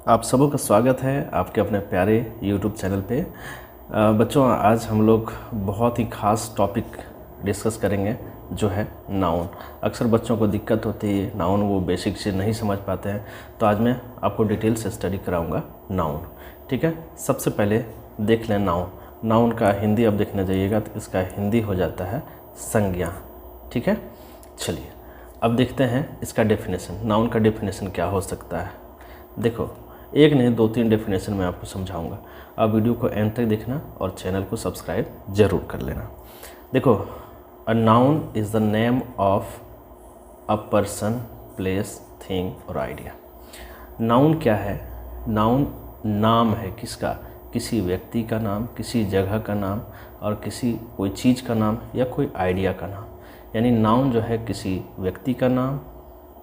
आप सबों का स्वागत है आपके अपने प्यारे YouTube चैनल पे। बच्चों, आज हम लोग बहुत ही ख़ास टॉपिक डिस्कस करेंगे जो है नाउन। अक्सर बच्चों को दिक्कत होती है नाउन, वो बेसिक से नहीं समझ पाते हैं, तो आज मैं आपको डिटेल से स्टडी कराऊंगा नाउन। ठीक है, सबसे पहले देख लें नाउन। नाउन का हिंदी अब देखने जाइएगा तो इसका हिंदी हो जाता है संज्ञा। ठीक है, चलिए अब देखते हैं इसका डेफिनेशन। नाउन का डेफिनेशन क्या हो सकता है? देखो, एक नहीं दो तीन डेफिनेशन मैं आपको समझाऊंगा। आप वीडियो को एंड तक देखना और चैनल को सब्सक्राइब जरूर कर लेना। देखो, अ noun is the name of a person, place, thing और आइडिया। नाउन क्या है? नाउन नाम है किसका? किसी व्यक्ति का नाम, किसी जगह का नाम और किसी कोई चीज़ का नाम या कोई आइडिया का नाम। यानी नाउन जो है किसी व्यक्ति का नाम,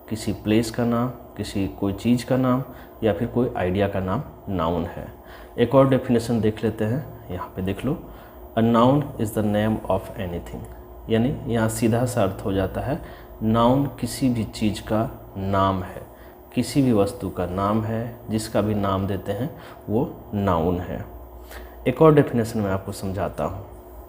किसी प्लेस का नाम, किसी कोई चीज़ का नाम या फिर कोई आइडिया का नाम नाउन है। एक और डेफिनेशन देख लेते हैं, यहाँ पे देख लो। A noun is the name of anything. यानी यहाँ सीधा सा अर्थ हो जाता है नाउन किसी भी चीज़ का नाम है, किसी भी वस्तु का नाम है, जिसका भी नाम देते हैं वो नाउन है। एक और डेफिनेशन मैं आपको समझाता हूँ।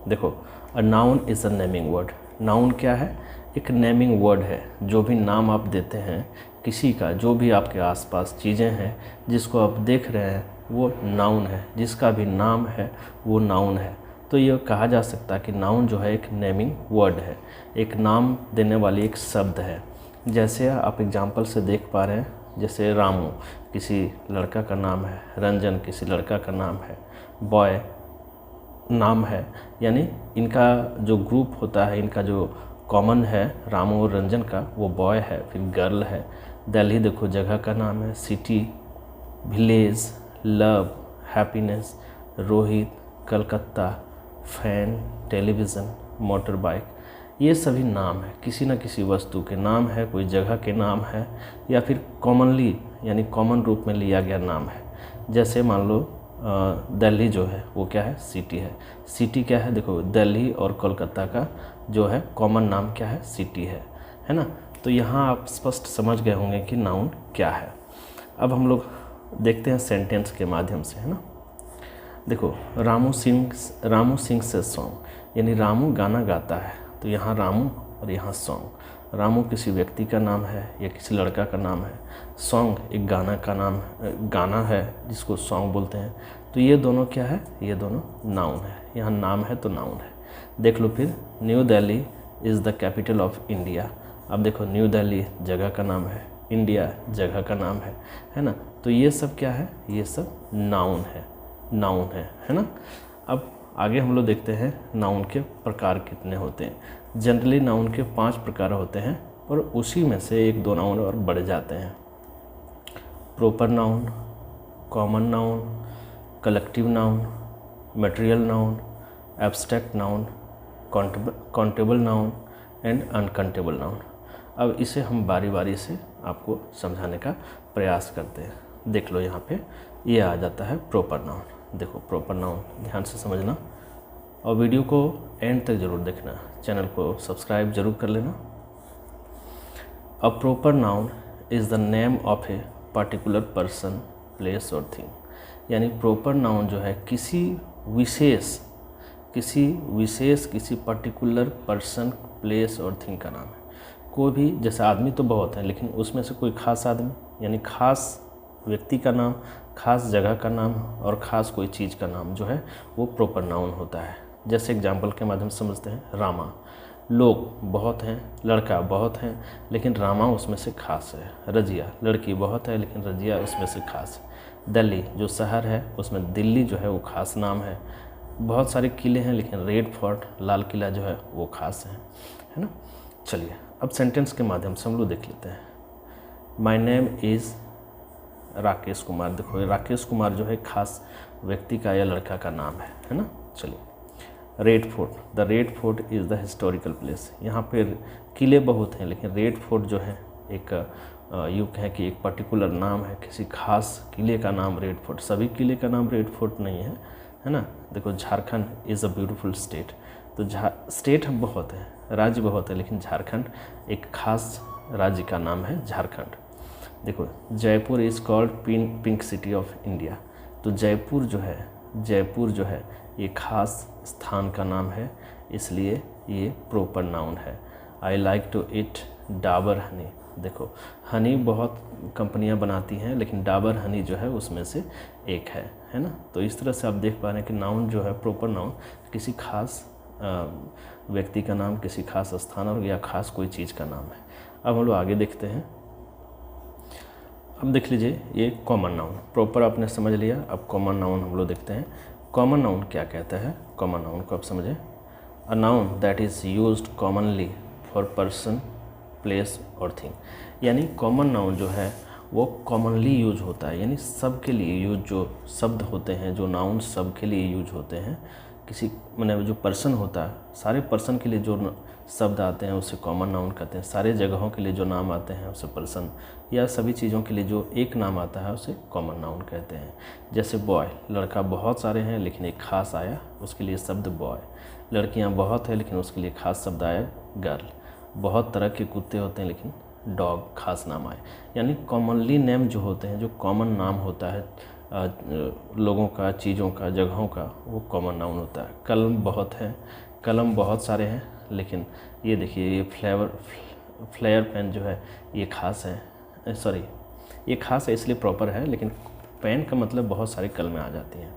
देखो, अ noun is a naming word. Noun क्या है? एक नेमिंग वर्ड है। जो भी नाम आप देते हैं किसी का, जो भी आपके आसपास चीज़ें हैं जिसको आप देख रहे हैं वो नाउन है, जिसका भी नाम है वो नाउन है। तो ये कहा जा सकता है कि नाउन जो है एक नेमिंग वर्ड है, एक नाम देने वाली एक शब्द है। जैसे आप एग्जाम्पल से देख पा रहे हैं, जैसे रामू किसी लड़का का नाम है, रंजन किसी लड़का का नाम है, बॉय नाम है। यानी इनका जो ग्रुप होता है, इनका जो कॉमन है रामू और रंजन का, वो बॉय है, फिर गर्ल है। दिल्ली देखो जगह का नाम है, city, village, love, happiness, Rohit, Calcutta, fan, television, motor bike, ये सभी नाम है, किसी न किसी वस्तु के नाम है, कोई जगह के नाम है या फिर कॉमनली यानी कॉमन रूप में लिया गया नाम है। जैसे मान लो दिल्ली जो है वो क्या है? सिटी है। सिटी क्या है? देखो, दिल्ली और कोलकाता का जो है कॉमन नाम क्या है? सिटी है ना। तो यहाँ आप स्पष्ट समझ गए होंगे कि नाउन क्या है। अब हम लोग देखते हैं सेंटेंस के माध्यम से, है ना। देखो, रामू सिंग से सॉन्ग, यानी रामू गाना गाता है। तो यहाँ रामू और यहाँ सॉन्ग। रामू किसी व्यक्ति का नाम है या किसी लड़का का नाम है। सॉन्ग एक गाना का नाम, गाना है जिसको सॉन्ग बोलते हैं। तो ये दोनों क्या है? ये दोनों नाउन है। यहाँ नाम है तो नाउन है। देख लो फिर, new Delhi is the capital of India. अब देखो, न्यू दिल्ली जगह का नाम है, इंडिया जगह का नाम है ना। तो ये सब क्या है? ये सब नाउन है ना। अब आगे हम लोग देखते हैं नाउन के प्रकार कितने होते हैं। जनरली नाउन के 5 प्रकार होते हैं, और उसी में से एक दो नाउन और बढ़ जाते हैं। Proper noun, common noun, collective noun, material noun, abstract noun, countable noun and uncountable noun. अब इसे हम बारी बारी से आपको समझाने का प्रयास करते हैं। देख लो, यहाँ पे ये आ जाता है प्रॉपर नाउन। देखो, प्रॉपर नाउन ध्यान से समझना और वीडियो को एंड तक ज़रूर देखना, चैनल को सब्सक्राइब जरूर कर लेना। A proper noun is the name of a particular person, place और थिंग। यानी प्रॉपर नाउन जो है किसी विशेष किसी पर्टिकुलर पर्सन, प्लेस और थिंग का नाम है। कोई भी, जैसे आदमी तो बहुत है, लेकिन उसमें से कोई खास आदमी यानी खास व्यक्ति का नाम, खास जगह का नाम और ख़ास कोई चीज़ का नाम जो है वो प्रॉपर नाउन होता है। जैसे एग्जाम्पल के माध्यम से समझते हैं। रामा, लोग बहुत हैं, लड़का बहुत हैं, लेकिन रामा उसमें से खास है। रजिया, लड़की बहुत है लेकिन रजिया उसमें से खास है। दिल्ली जो शहर है उसमें दिल्ली जो है वो खास नाम है। बहुत सारे किले हैं लेकिन रेड फोर्ट, लाल किला जो है वो खास है ना। चलिए अब सेंटेंस के माध्यम से हम लोग देख लेते हैं। My name is Rakesh Kumar. देखो, राकेश कुमार जो है खास व्यक्ति का या लड़का का नाम है ना। चलिए, red fort, the red fort is the historical place. यहाँ पे किले बहुत हैं लेकिन रेड फोर्ट जो है एक यूँ कहें कि एक पर्टिकुलर नाम है, किसी खास किले का नाम रेड फोर्ट। सभी किले का नाम रेड फोर्ट नहीं है ना। देखो, Jharkhand is a beautiful state. तो स्टेट बहुत है, राज्य बहुत है, लेकिन झारखंड एक खास राज्य का नाम है झारखंड। देखो Jaipur is called pink city of India. तो जयपुर जो है ये खास स्थान का नाम है, इसलिए ये प्रॉपर नाउन है। I like to eat Dabur honey. देखो हनी बहुत कंपनियां बनाती हैं, लेकिन डाबर हनी जो है उसमें से एक है ना। तो इस तरह से आप देख पा रहे हैं कि नाउन जो है प्रॉपर नाउन किसी खास व्यक्ति का नाम, किसी खास स्थान और या खास कोई चीज़ का नाम है। अब हम लोग आगे देखते हैं। अब देख लीजिए ये कॉमन नाउन, प्रॉपर आपने समझ लिया। अब कॉमन नाउन हम लोग देखते हैं। कॉमन नाउन क्या कहता है? कॉमन नाउन को आप समझें, a noun that is used commonly for person, place और थिंग। यानी कॉमन नाउन जो है वो कॉमनली यूज होता है, यानी सब के लिए यूज, जो शब्द होते हैं, जो नाउन सब के लिए यूज होते हैं। किसी मैंने जो पर्सन होता है, सारे पर्सन के लिए जो शब्द आते हैं उसे कॉमन नाउन कहते हैं। सारे जगहों के लिए जो नाम आते हैं उसे पर्सन, या सभी चीज़ों के लिए जो एक नाम आता है उसे कॉमन नाउन कहते हैं। जैसे बॉय, लड़का बहुत सारे हैं लेकिन एक खास आया, उसके लिए शब्द बॉय। लड़कियां बहुत हैं लेकिन उसके लिए खास शब्द आया गर्ल। बहुत तरह के कुत्ते होते हैं लेकिन डॉग खास नाम आए। यानी कॉमनली नेम जो होते हैं, जो कॉमन नाम होता है लोगों का, चीज़ों का, जगहों का, वो कॉमन नाउन होता है। कलम बहुत है, कलम बहुत सारे हैं, लेकिन ये देखिए ये फ्लेयर पेन जो है ये खास है, सॉरी ये खास है इसलिए प्रॉपर है, लेकिन पेन का मतलब बहुत सारी कलमें आ जाती हैं।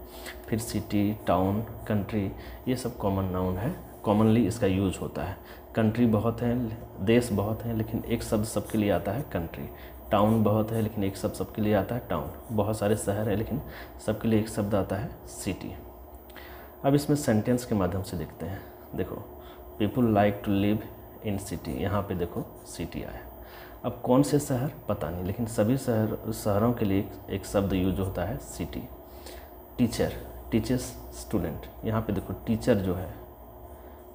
फिर सिटी, टाउन, कंट्री, ये सब कॉमन नाउन है, कॉमनली इसका यूज होता है। कंट्री बहुत हैं, देश बहुत हैं, लेकिन एक शब्द सबके लिए आता है कंट्री। टाउन बहुत है लेकिन एक शब्द सबके लिए आता है टाउन। बहुत सारे शहर हैं लेकिन सबके लिए एक शब्द आता है सिटी। अब इसमें सेंटेंस के माध्यम से देखते हैं। देखो people like to live in city, यहाँ पे देखो सिटी आया। अब कौन से शहर पता नहीं, लेकिन सभी शहरों के लिए एक शब्द यूज होता है सिटी। टीचर, टीचर्स स्टूडेंट, यहाँ पे देखो टीचर जो है,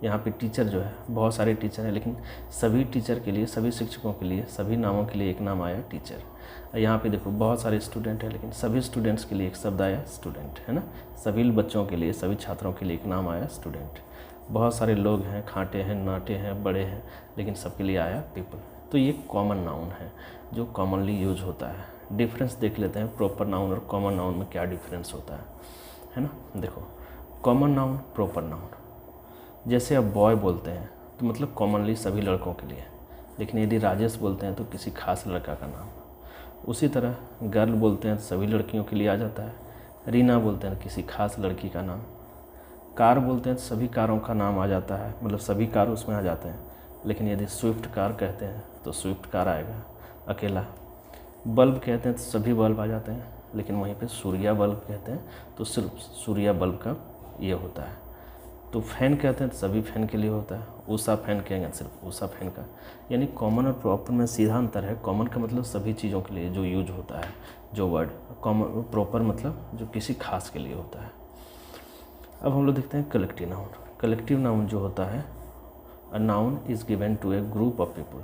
यहाँ पे टीचर जो है बहुत सारे टीचर हैं, लेकिन सभी टीचर के लिए, सभी शिक्षकों के लिए, सभी नामों के लिए एक नाम आया टीचर। यहाँ पे देखो बहुत सारे स्टूडेंट हैं, लेकिन सभी स्टूडेंट्स के लिए एक शब्द आया स्टूडेंट, है ना। सभी बच्चों के लिए, सभी छात्रों के लिए एक नाम आया स्टूडेंट। बहुत सारे लोग हैं, खाटे हैं, नाटे हैं, बड़े हैं, लेकिन सबके लिए आया पीपल। तो ये कॉमन नाउन है जो कॉमनली यूज होता है। डिफरेंस देख लेते हैं, प्रॉपर नाउन और कॉमन नाउन में क्या डिफरेंस होता है ना। देखो कॉमन नाउन, प्रॉपर नाउन। जैसे अब बॉय बोलते हैं तो मतलब कॉमनली सभी लड़कों के लिए, लेकिन यदि राजेश बोलते हैं तो किसी खास लड़का का नाम। उसी तरह गर्ल बोलते हैं तो सभी लड़कियों के लिए आ जाता है। रीना बोलते हैं किसी खास लड़की का नाम। कार बोलते हैं तो सभी कारों का नाम आ जाता है, मतलब सभी कार उसमें आ जाते हैं। लेकिन यदि स्विफ्ट कार कहते हैं तो स्विफ्ट कार आएगा अकेला। बल्ब कहते हैं तो सभी बल्ब आ जाते हैं, लेकिन वहीं पे सूर्या बल्ब कहते हैं तो सिर्फ सूर्या बल्ब का ये होता है। तो फैन कहते हैं तो सभी फैन के लिए होता है। उषा फैन कहेंगे सिर्फ उषा फैन का। यानी कॉमन और प्रॉपर में सीधा अंतर है। कॉमन का मतलब सभी चीज़ों के लिए जो यूज होता है जो वर्ड, कॉमन प्रॉपर मतलब जो किसी खास के लिए होता है। अब हम लोग देखते हैं कलेक्टिव नाउन। कलेक्टिव नाउन जो होता है, a noun is given to a group of people,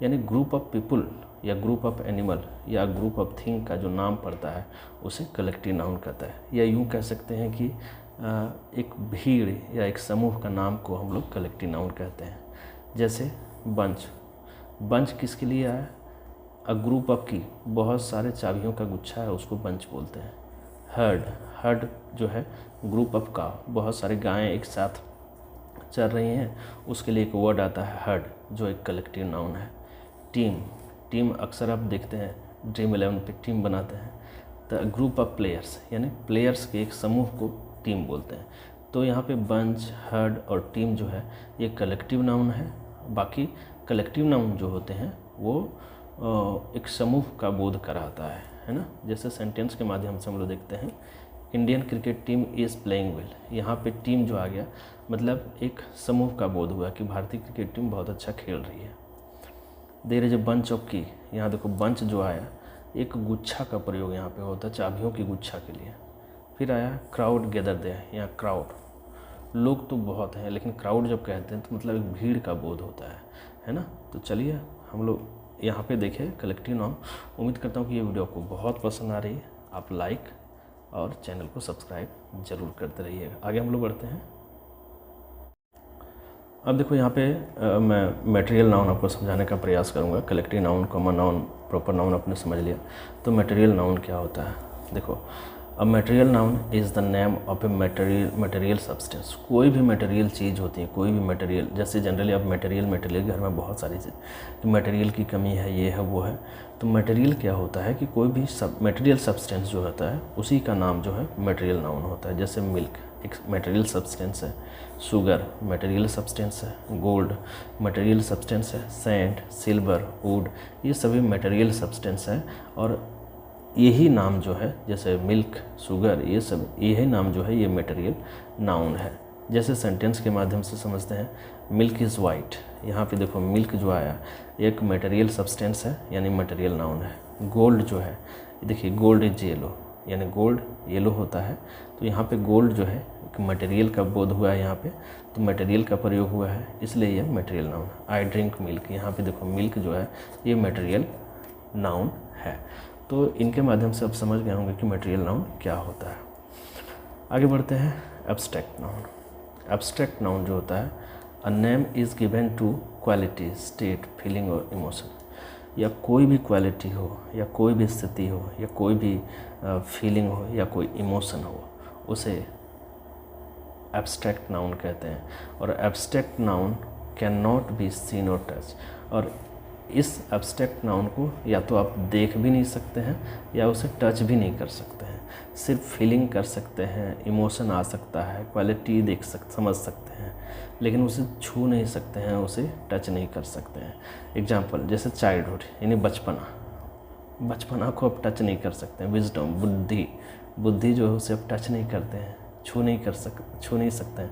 यानी ग्रुप ऑफ पीपल या ग्रुप ऑफ एनिमल या ग्रुप ऑफ थिंग का जो नाम पड़ता है उसे कलेक्टिव नाउन कहता है। या यूँ कह सकते हैं कि एक भीड़ या एक समूह का नाम को हम लोग कलेक्टिव नाउन कहते हैं। जैसे बंच, बंच किसके लिए आया? अ ग्रुप ऑफ की, बहुत सारे चाबियों का गुच्छा है उसको बंच बोलते हैं। हर्ड, हर्ड जो है ग्रुप ऑफ का, बहुत सारे गायें एक साथ चल रही हैं, उसके लिए एक वर्ड आता है हर्ड जो एक कलेक्टिव नाउन है। टीम, टीम अक्सर आप देखते हैं ड्रीम 11 पे टीम बनाते हैं। तो ग्रुप ऑफ प्लेयर्स, यानी प्लेयर्स के एक समूह को टीम बोलते हैं। तो यहाँ पे बंच, हर्ड और टीम जो है ये कलेक्टिव नाउन है। बाकी कलेक्टिव नाउन जो होते हैं वो एक समूह का बोध कराता है ना। जैसे सेंटेंस के माध्यम से हम लोग देखते हैं, Indian cricket team is playing well. यहाँ पे टीम जो आ गया मतलब एक समूह का बोध हुआ कि भारतीय क्रिकेट टीम बहुत अच्छा खेल रही है। There is a bunch of key, यहाँ देखो बंच जो आया एक गुच्छा का प्रयोग यहाँ पे होता है, चाबियों की गुच्छा के लिए। फिर आया क्राउड गैदर देयर, यहाँ क्राउड, लोग तो बहुत हैं लेकिन क्राउड जब कहते हैं तो मतलब एक भीड़ का बोध होता है ना। तो चलिए हम लोग यहाँ पे देखें कलेक्टिव नाउन। उम्मीद करता हूँ कि ये वीडियो आपको बहुत पसंद आ रही है। आप लाइक और चैनल को सब्सक्राइब जरूर करते रहिएगा। आगे हम लोग बढ़ते हैं। अब देखो यहाँ पे मैं मटेरियल नाउन आपको समझाने का प्रयास करूँगा। Collective noun, common noun, proper noun आपने समझ लिया। तो मटेरियल नाउन क्या होता है? देखो, a material noun is the name of a material substance. कोई भी मटेरियल चीज़ होती है, कोई भी मटेरियल, जैसे जनरली आप मटेरियल घर में बहुत सारी चीज़, मटेरियल की कमी है, ये है वो है। तो मटेरियल क्या होता है कि कोई भी मटेरियल सब्सटेंस जो होता है उसी का नाम जो है मटेरियल नाउन होता है। जैसे मिल्क एक मटेरियल सब्सटेंस है, शुगर मटेरियल सब्सटेंस है, गोल्ड मटेरियल सब्सटेंस है, सैंड, सिल्वर, वुड, ये सभी मटेरियल सब्सटेंस हैं। और यही नाम जो है, जैसे मिल्क, शुगर, ये सब, यही नाम जो है ये मटेरियल नाउन है। जैसे सेंटेंस के माध्यम से समझते हैं, मिल्क इज़ वाइट। यहाँ पे देखो मिल्क जो आया एक मटेरियल सब्सटेंस है यानी मटेरियल नाउन है। गोल्ड जो है, देखिए गोल्ड इज येलो, यानी गोल्ड येलो होता है। तो यहाँ पे गोल्ड जो है एक मटेरियल का बोध हुआ है यहाँ पे, तो मटेरियल का प्रयोग हुआ है, इसलिए ये मटेरियल नाउन है। आई ड्रिंक मिल्क, यहाँ पे देखो मिल्क जो है ये मटेरियल नाउन है। तो इनके माध्यम से आप समझ गए होंगे कि मटेरियल नाउन क्या होता है। आगे बढ़ते हैं, एब्स्ट्रैक्ट नाउन। एब्स्ट्रैक्ट नाउन जो होता है, a name is given to quality, state, feeling और इमोशन। या कोई भी क्वालिटी हो, या कोई भी स्थिति हो, या कोई भी फीलिंग हो, या कोई इमोशन हो, उसे एब्स्ट्रैक्ट नाउन कहते हैं। और abstract noun can not be seen और टच। और इस एब्स्ट्रैक्ट नाउन को या तो आप देख भी नहीं सकते हैं या उसे टच भी नहीं कर सकते हैं। सिर्फ फीलिंग कर सकते हैं, इमोशन आ सकता है, क्वालिटी समझ सकते हैं, लेकिन उसे छू नहीं सकते हैं, उसे टच नहीं कर सकते हैं। एग्जाम्पल जैसे चाइल्डहुड यानी बचपना को आप टच नहीं कर सकते हैं। विजडम, बुद्धि जो है उसे आप टच नहीं करते हैं, छू नहीं सकते हैं।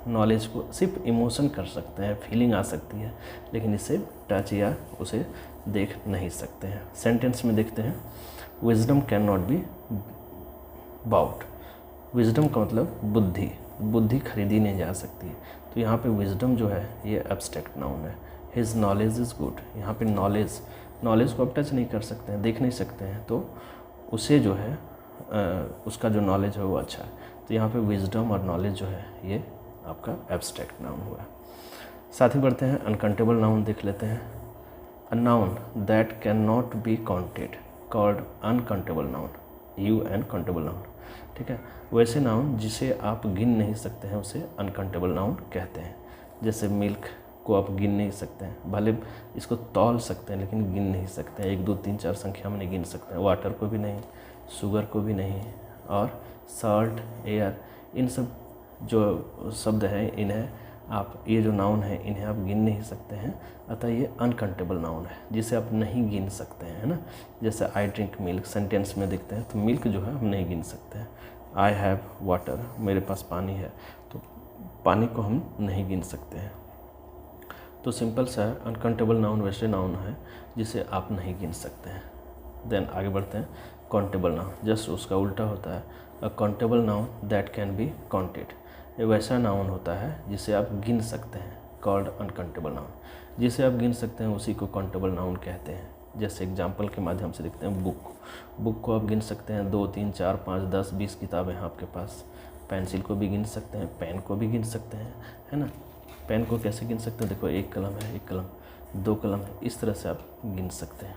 नॉलेज को सिर्फ इमोशन कर सकते हैं, फीलिंग आ सकती है, लेकिन इसे टच या उसे देख नहीं सकते हैं। सेंटेंस में देखते हैं, wisdom can not be bought. Wisdom का मतलब बुद्धि खरीदी नहीं जा सकती। तो यहाँ पे विजडम जो है ये एब्स्ट्रैक्ट नाउन है। हिज नॉलेज इज़ गुड, यहाँ पे नॉलेज को आप टच नहीं कर सकते हैं, देख नहीं सकते हैं, तो उसे जो है उसका जो नॉलेज है वो अच्छा है। तो यहाँ पे विजडम और नॉलेज जो है ये आपका एब्स्ट्रैक्ट नाउन हुआ। साथ ही बढ़ते हैं, अनकाउंटेबल नाउन देख लेते हैं। A noun that can not be counted called uncountable noun, uncountable noun. ठीक है, वैसे नाउन जिसे आप गिन नहीं सकते हैं उसे अनकाउंटेबल नाउन कहते हैं। जैसे मिल्क को आप गिन नहीं सकते हैं, भले इसको तौल सकते हैं लेकिन गिन नहीं सकते हैं, 1 2 3 4 संख्या में नहीं गिन सकते हैं। वाटर को भी नहीं, शुगर को भी नहीं, और सॉल्ट, एयर, इन सब जो शब्द हैं इन्हें आप, ये जो नाउन है इन्हें आप गिन नहीं सकते हैं, अतः ये अनकाउंटेबल नाउन है जिसे आप नहीं गिन सकते हैं, है ना। जैसे आई ड्रिंक मिल्क सेंटेंस में देखते हैं तो मिल्क जो है हम नहीं गिन सकते हैं। आई हैव वाटर, मेरे पास पानी है, तो पानी को हम नहीं गिन सकते हैं। तो सिंपल सा है, अनकाउंटेबल नाउन वैसे नाउन है जिसे आप नहीं गिन सकते हैं। देन आगे बढ़ते हैं, काउंटेबल नाउन जस्ट उसका उल्टा होता है। A countable noun that can be counted, ये वैसा नाउन होता है जिसे आप गिन सकते हैं, कॉल्ड अनकाउंटेबल नाउन। जिसे आप गिन सकते हैं उसी को काउंटेबल नाउन कहते हैं। जैसे एग्जांपल के माध्यम से देखते हैं, बुक को आप गिन सकते हैं, 2 3 4 5 10 20 किताबें हैं आपके पास। पेंसिल को भी गिन सकते हैं, पेन को भी गिन सकते हैं, है ना। पेन को कैसे गिन सकते हैं, देखो 1 कलम है, 1 कलम, 2 कलम है, इस तरह से आप गिन सकते हैं।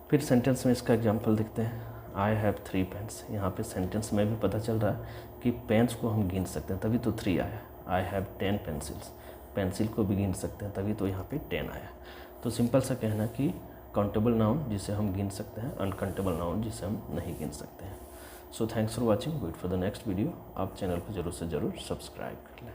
फिर सेंटेंस में इसका एग्जांपल देखते हैं, आई हैव 3 पेन्स। यहाँ पे सेंटेंस में भी पता चल रहा है कि पेन्स को हम गिन सकते हैं, तभी तो 3 आया। आई हैव 10 पेंसिल्स, पेंसिल को भी गिन सकते हैं, तभी तो यहाँ पे 10 आया। तो सिंपल सा कहना कि काउंटेबल नाउन जिसे हम गिन सकते हैं, अनकाउंटेबल नाउन जिसे हम नहीं गिन सकते हैं। So thanks for watching, wait for the next video. आप चैनल को ज़रूर से ज़रूर सब्सक्राइब कर लें।